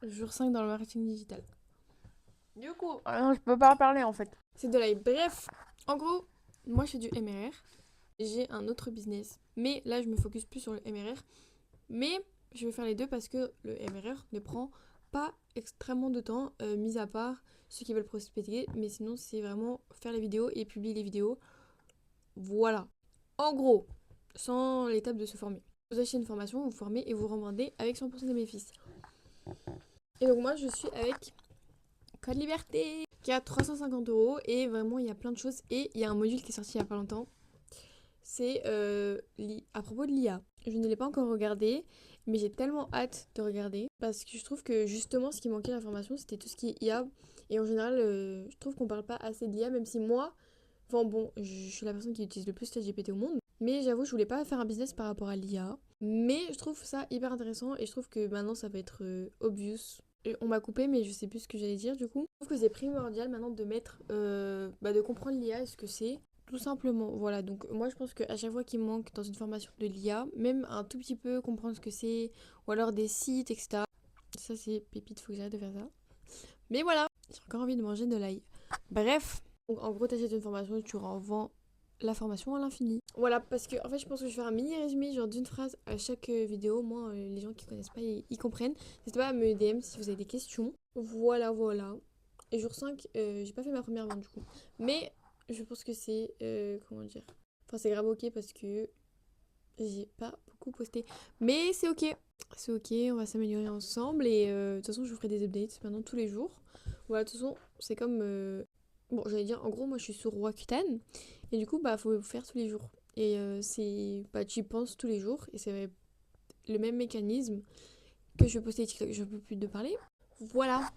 Jour 5 dans le marketing digital. Du coup, Ah non, je peux pas en parler en fait. c'est de live. Bref, en gros, moi je fais du MRR. J'ai un autre business. Mais là, je me focus plus sur le MRR. Mais je vais faire les deux parce que le MRR ne prend pas extrêmement de temps, mis à part ceux qui veulent prospecter. Mais sinon, c'est vraiment faire les vidéos et publier les vidéos. Voilà. En gros, sans l'étape de se former. Vous achetez une formation, vous formez et vous revendez avec 100% de bénéfices. Et donc moi, je suis avec Code Liberté qui a 350 € et vraiment, il y a plein de choses. Et il y a un module qui est sorti il y a pas longtemps. C'est à propos de l'IA. Je ne l'ai pas encore regardé, mais j'ai tellement hâte de regarder parce que je trouve que justement, ce qui manquait l'information, c'était tout ce qui est IA. Et en général, je trouve qu'on parle pas assez de l'IA, même si moi, enfin bon, je suis la personne qui utilise le plus ChatGPT au monde. Mais j'avoue, je voulais pas faire un business par rapport à l'IA. Mais je trouve ça hyper intéressant et je trouve que maintenant ça va être obvious. Et on m'a coupé, mais je sais plus ce que j'allais dire du coup. Je trouve que c'est primordial maintenant de mettre, de comprendre l'IA et ce que c'est. Tout simplement, voilà. Donc moi je pense qu'à chaque fois qu'il manque dans une formation de l'IA, même un tout petit peu comprendre ce que c'est, ou alors des sites, etc. Ça c'est pépite, faut que j'arrête de faire ça. Mais voilà, j'ai encore envie de manger de l'ail. Bref, donc en gros t'achètes une formation et tu revends la formation à l'infini. Voilà, parce que en fait je pense que je vais faire un mini résumé genre d'une phrase à chaque vidéo. Moi les gens qui connaissent pas ils comprennent. N'hésitez pas à me DM si vous avez des questions. Voilà, voilà. Et jour 5 j'ai pas fait ma première vente du coup. Mais je pense que c'est comment dire. Enfin c'est grave ok parce que j'ai pas beaucoup posté. Mais c'est ok. C'est ok, on va s'améliorer ensemble. Et de toute façon je vous ferai des updates maintenant tous les jours. Voilà, de toute façon c'est comme bon, j'allais dire, en gros, moi je suis sur Rakuten et du coup, bah, faut faire tous les jours. Et bah, tu y penses tous les jours et c'est le même mécanisme que je vais poster TikTok. Je peux plus de parler. Voilà.